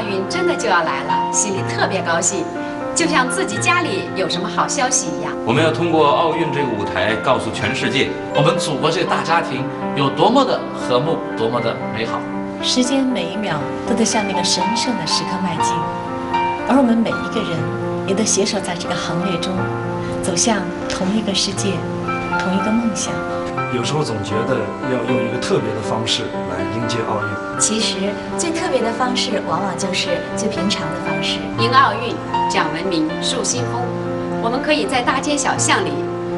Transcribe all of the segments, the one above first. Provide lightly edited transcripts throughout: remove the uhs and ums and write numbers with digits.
运真的就要来了，心里特别高兴，就像自己家里有什么好消息一样。我们要通过奥运这个舞台，告诉全世界，我们祖国这个大家庭有多么的和睦，多么的美好。时间每一秒都在向那个神圣的时刻迈进，而我们每一个人也都携手在这个行列中，走向同一个世界，同一个梦想。有时候总觉得要用一个特别的方式来迎接奥运。其实最特别的方式，往往就是最平常的方式。迎奥运，讲文明，树新风。我们可以在大街小巷里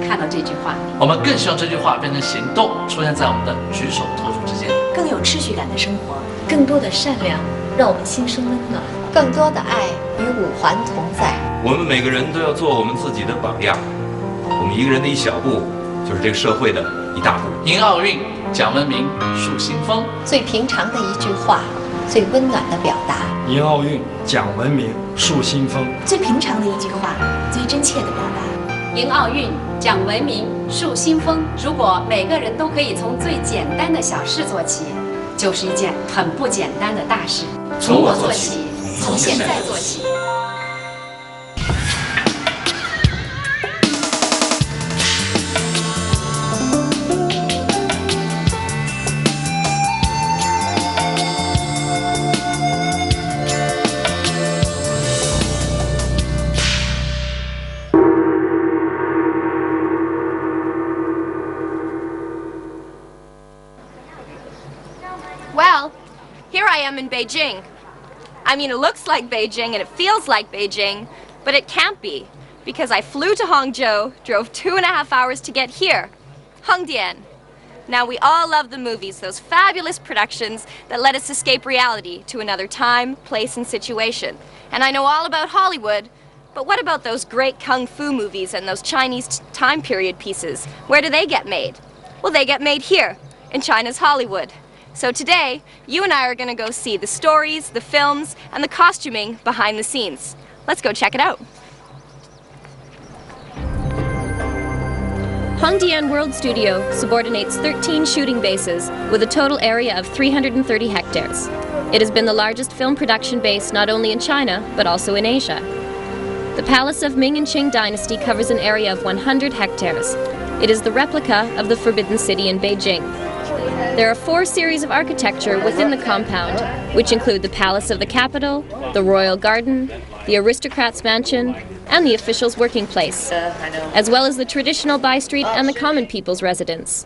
看到这句话。我们更希望这句话变成行动，出现在我们的举手投足之间。更有秩序感的生活，更多的善良，让我们心生温暖；更多的爱与五环同在。我们每个人都要做我们自己的榜样。我们一个人的一小步，就是这个社会的一大步。迎奥运，讲文明，树新风。最平常的一句话，最温暖的表达。迎奥运，讲文明，树新风。最平常的一句话，最真切的表达。迎奥运，讲文明，树新风。如果每个人都可以从最简单的小事做起，就是一件很不简单的大事。从我做起，从现在做起。Well, here I am in Beijing. I mean, it looks like Beijing and it feels like Beijing, but it can't be, because I flew to Hangzhou, drove 2.5 hours to get here, hengdian. Now, we all love the movies, those fabulous productions that let us escape reality to another time, place, and situation. And I know all about Hollywood, but what about those great kung fu movies and those Chinese time period pieces? Where do they get made? Well, they get made here, in China's Hollywood. So today, you and I are going to go see the stories, the films, and the costuming behind the scenes. Let's go check it out. Hengdian World Studio subordinates 13 shooting bases with a total area of 330 hectares. It has been the largest film production base not only in China, but also in Asia. The Palace of Ming and Qing Dynasty covers an area of 100 hectares. It is the replica of the Forbidden City in Beijing. There are 4 series of architecture within the compound, which include the Palace of the Capital, the Royal Garden, the Aristocrat's Mansion, and the officials' working place, as well as the traditional Bai Street and the common people's residence.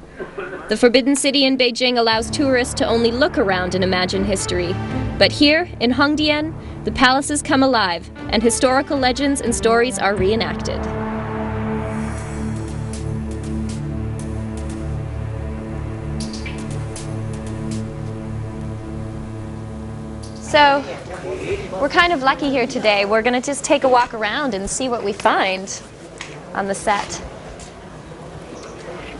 The Forbidden City in Beijing allows tourists to only look around and imagine history. But here, in Hengdian, the palaces come alive, and historical legends and stories are reenacted. So, we're kind of lucky here today. We're going to just take a walk around and see what we find on the set.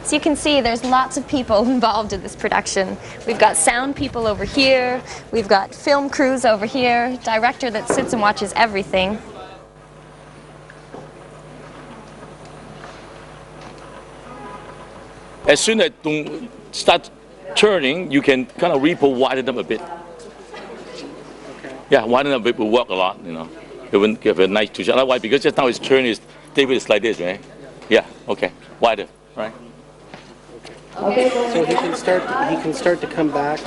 So you can see there's lots of people involved in this production. We've got sound people over here, we've got film crews over here, director that sits and watches everything. As soon as it starts turning, you can kind of widen them a bit. Yeah, widen them a bit will work a lot, you know. It wouldn't give a nice two shot. Otherwise, because just now his turn is, David is like this, right? Yeah, okay, wider, right? Okay. So he can start to come back.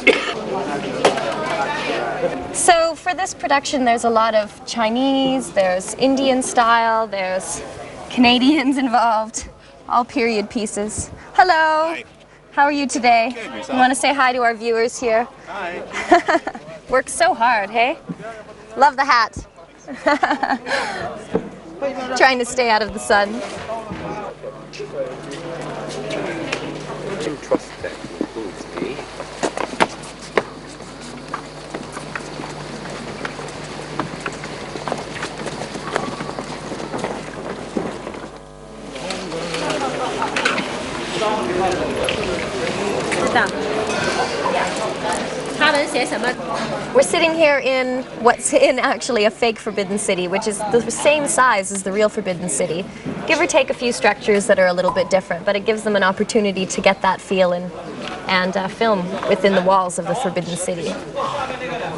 So for this production, there's a lot of Chinese, there's Indian style, there's Canadians involved, all period pieces. Hello. Hi. How are you today? Good, You want to say hi to our viewers here? Hi. Worked so hard, hey? Love the hat. Trying to stay out of the sun. Trust that includes me. We're sitting here in what's in actually a fake Forbidden City, which is the same size as the real Forbidden City. Give or take a few structures that are a little bit different, but it gives them an opportunity to get that feel and film within the walls of the Forbidden City.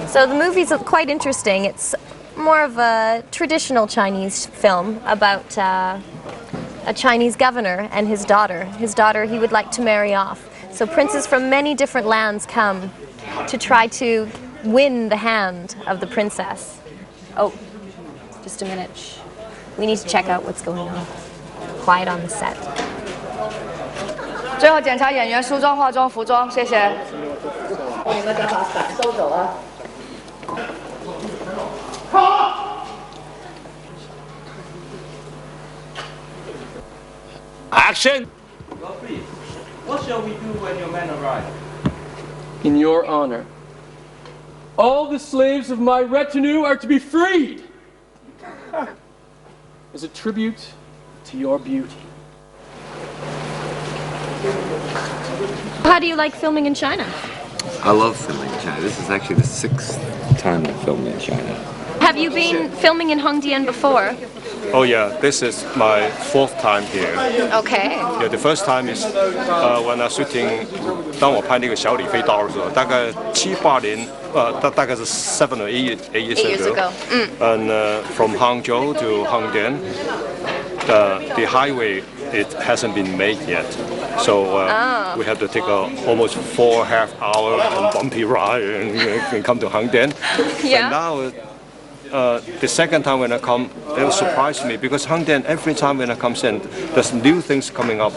So the movie's quite interesting. It's more of a traditional Chinese film about a Chinese governor and his daughter. His daughter he would like to marry off. So princes from many different lands come to try to win the hand of the princess. Oh, just a minute. Shh. We need to check out what's going on. Quiet on the set. 最后检查演员梳妆、化妆、服装，谢谢。你们把伞收走啊。Action! What shall we do when your men arrive? In your honor, all the slaves of my retinue are to be freed as a tribute to your beauty. How do you like filming in China? I love filming in China. This is actually the 6th time I've filmed in China. Have you been filming in Hengdian before? Oh yeah, this is my 4th time here. Okay. Yeah, the first time is when I shooting. 当我拍那个小李飞刀的时候，大概7、8年，大概是7 or 8 years ago. And from Hangzhou to Hengdian, the highway it hasn't been made yet, so we have to take almost 4.5 hour and bumpy ride and come to Hengdian. Yeah. And now. The second time when I come, it surprised me because Hengdian, every time when I come in, there's new things coming up.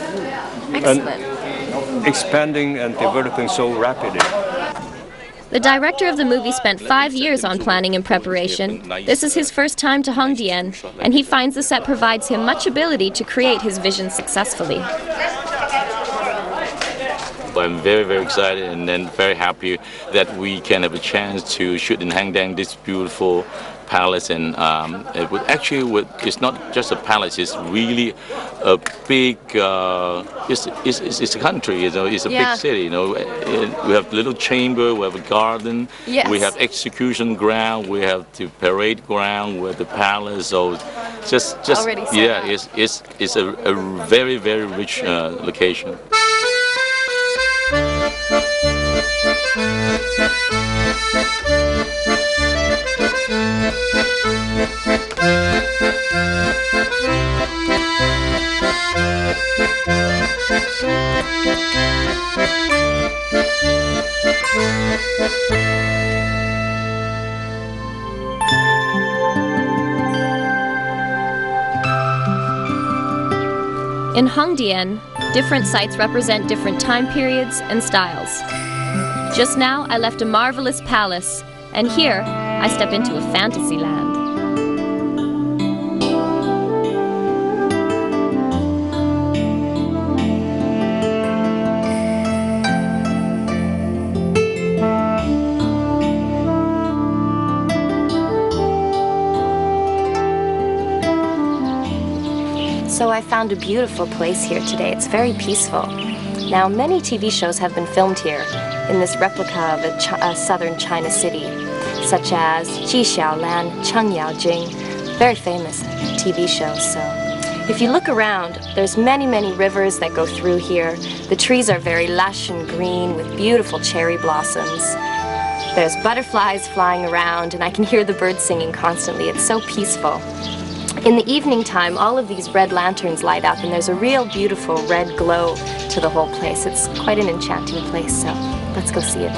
Excellent. And expanding and developing so rapidly. The director of the movie spent 5 years on planning and preparation. This is his first time to Hengdian, and he finds the set provides him much ability to create his vision successfully. I'm very, very excited and then very happy that we can have a chance to shoot in Hengdian, this beautiful palace. And it's not just a palace, it's really a big, it's a country, you know, it's a big city, you know. We have a little chamber, we have a garden, we have execution ground, we have the parade ground, we have the palace, so just yeah, it's a very, very rich location. In Hengdian, different sites represent different time periods and styles. Just now, I left a marvelous palace, and here, I step into a fantasy land. So I found a beautiful place here today. It's very peaceful. Now, many TV shows have been filmed here in this replica of a southern China city, such as Ji Xiaolan, Chengyaojing, very famous TV shows. So if you look around, there's many, many rivers that go through here. The trees are very lush and green with beautiful cherry blossoms. There's butterflies flying around, and I can hear the birds singing constantly. It's so peaceful. In the evening time, all of these red lanterns light up, and there's a real beautiful red glow to the whole place. It's quite an enchanting place, so let's go see it.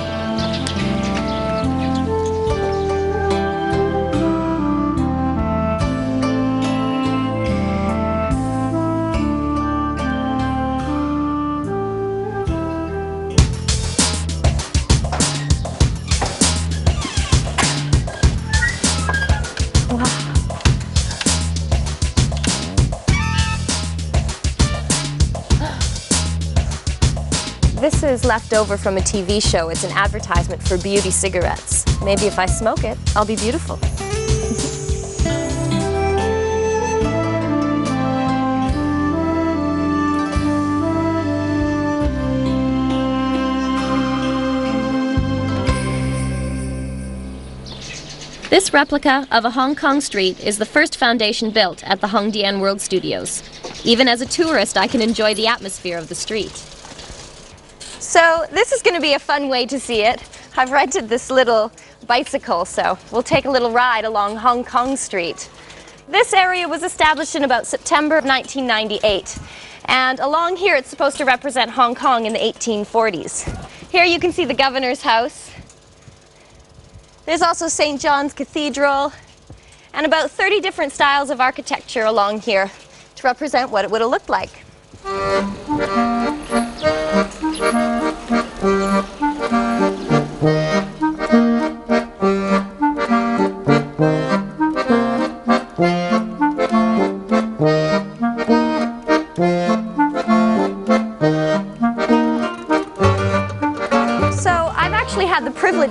This is left over from a TV show. It's an advertisement for beauty cigarettes. Maybe if I smoke it, I'll be beautiful. This replica of a Hong Kong street is the first foundation built at the Hengdian World Studios. Even as a tourist, I can enjoy the atmosphere of the street. So this is going to be a fun way to see it. I've rented this little bicycle, so we'll take a little ride along Hong Kong Street. This area was established in about September of 1998. And along here it's supposed to represent Hong Kong in the 1840s. Here you can see the governor's house. There's also St. John's Cathedral, and about 30 different styles of architecture along here to represent what it would have looked like.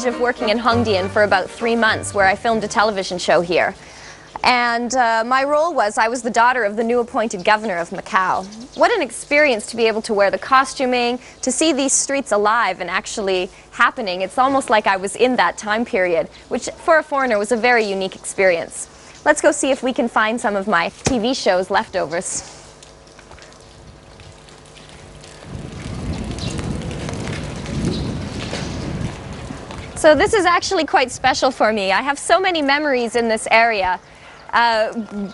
Of working in Hengdian for about 3 months, where I filmed a television show here. And my role was, I was the daughter of the new appointed governor of Macau. What an experience to be able to wear the costuming, to see these streets alive and actually happening. It's almost like I was in that time period, which for a foreigner was a very unique experience. Let's go see if we can find some of my TV shows leftovers. So this is actually quite special for me. I have so many memories in this area.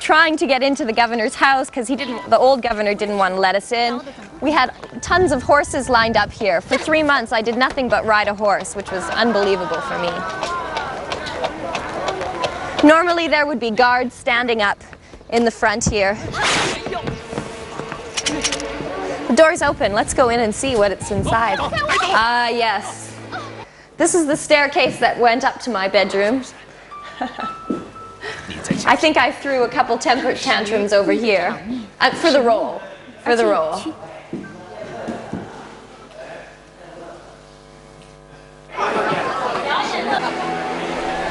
Trying to get into the governor's house because the old governor didn't want to let us in. We had tons of horses lined up here. For 3 months I did nothing but ride a horse, which was unbelievable for me. Normally there would be guards standing up in the front here. The door's open. Let's go in and see what it's inside. Ah, yes. This is the staircase that went up to my bedroom. I think I threw a couple temper tantrums over here. For the role. For the role.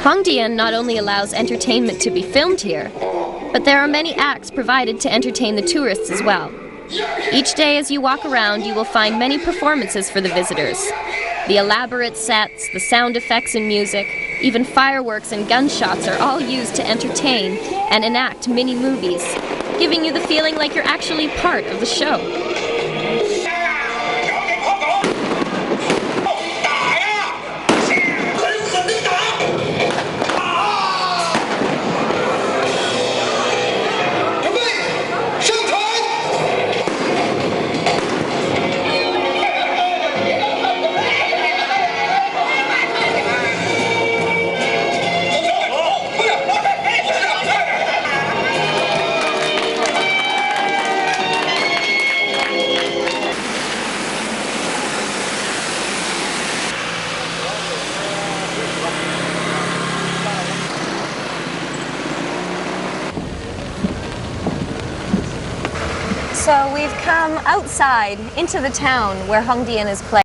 Hengdian not only allows entertainment to be filmed here, but there are many acts provided to entertain the tourists as well. Each day as you walk around, you will find many performances for the visitors. The elaborate sets, the sound effects and music, even fireworks and gunshots are all used to entertain and enact mini-movies, giving you the feeling like you're actually part of the show. So we've come outside into the town where Hengdian is played.